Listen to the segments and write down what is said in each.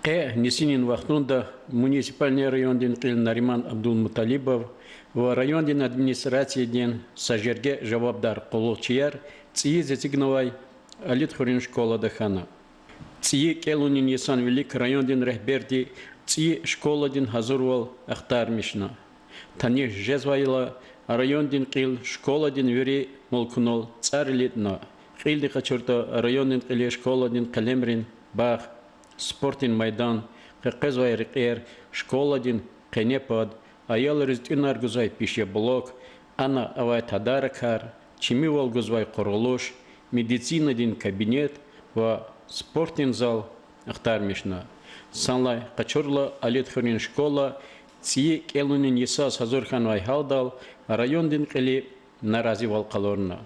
Несинин вахтунда муниципальный район қил Нариман Абдулмуталибов в район администрации ден сажерге жавабдар қолучияр ци зетигновай алит хурин школа дахана. Ци келунин есан велик район рехберди ци школа ден хазурвал ахтармишна. Тани жезвайла район қил школа ден вери молкунол царлитна. Қил дихачурта район қил школа ден қалемрин бах. Спортин майдан, қеқезвай рекер, школадин, қенепад, аялырыз үнаргузай пише блок, ана авай тадаракар, чимивал гузвай қорғылуш, медицинадин кабинет ва спортин зал ахтармишна. Санлай қачурла алит хурин школа, цие келунин есас хазурхан вай халдал, райондин қили наразивал қалорна.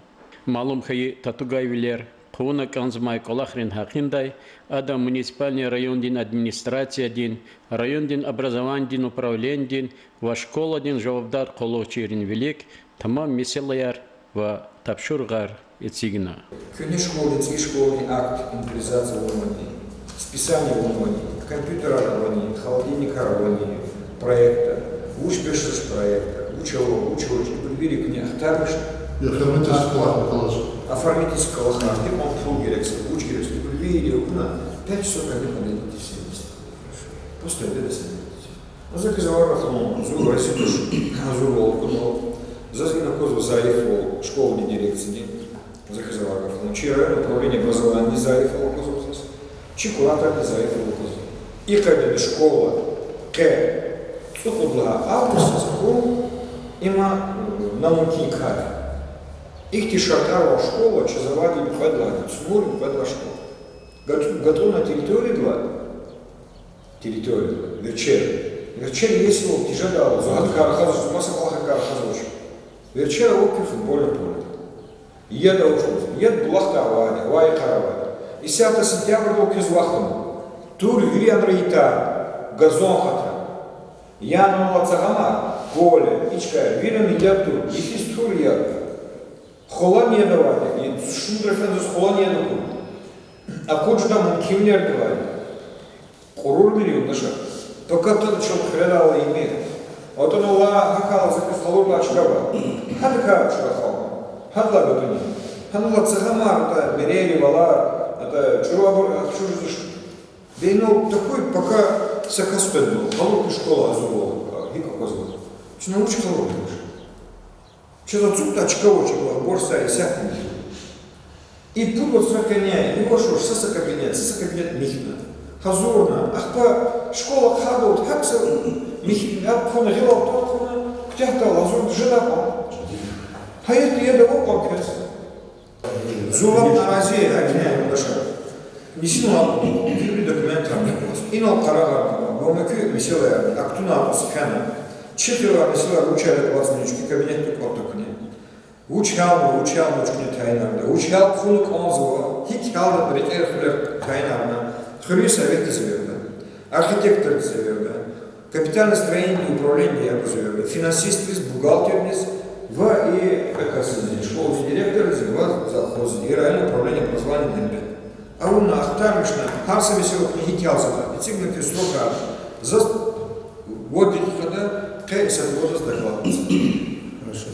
Малум хай татугай вилер, Куна канзмай колахрин хакиндай, ада муниципальный район дин администрация дин, район дин образование дин управление дин, ва школа дин жавабдар колочерин велик, тамам меселаяр ва тапшургар эцигна. Кюни школы, ци школы акт инвентаризации уровней, списание уровней, компьютера уровней, холодильника уровней, проекта, уч бешеш проекта, учево, велик не ахтарыш. Оформительский колохан, где он фул герекс, уч герекс, видео, 5 часов как бы найдите все места. Просто это смотрите. Но за казаваров, зуб рассидуш, зуб волкунул, за сгинокозу заифол, школы дирекции, за казаваров. Вчера управление образования не заифол козу, чекурата не заифол козу. И когда школа, цукудла августа, закон, има науки кадры. Их тишатарова школа, чезавади бухадлади, цмури бухадла школа. Готов на территории глад. Территория глад. Вечер весело, тишадала, загадка архазуш, масса плохая архазуш. Вечер опи футбольный поле. Еда учился, ед блахтавади, вай каравади. И 10 сентября долг из вахтама. Тур вириан раита, газон хата. Яну лацагама, поле, ичка, виран яду, ефис тур яду. Холания давали, и шундрафендус холания давали. А куча там кивнер давали. Курур миллион наша. Только тот, что хренало имеет. Вот он ла хакала заказ халурла чкава. Хадка чкава. Хадла бетуни. Ханула цагамар, это берели вала, это чурабур, чурзуш. Бейнул такой, пока сакаспед был. Халурка школа азула, гика козла. Что научка халурка. Что за цук очковочек был, борса и всякий. И тут вот сраканяй, его что, саса кабинет михна. Хазурна, ахпа школа хадут, хакса михна, апфона гилал тотфона, ктяхта лазур жидапа. Хайет еда опа кэс. Зулап нарази, агняй, даша. Нисинуа, гиби документам. Инал карагар, гомекю месила, актуна посхана. 4 месила учали 20 минутки кабинет потокне. Учал учкне тайнарда. Учал функ онзова. Хикал да брекер тайнарна. Хрю советы заверда. Архитектор заверда. Капитальное строение и управление заверда. Финансист из бухгалтер из в и школы директор из в завхоз и реальное управление образования НБ. А он на ахтармишна харса месила книги тялзата. И цигнаты срока за год когда с этого года доклад. Хорошо.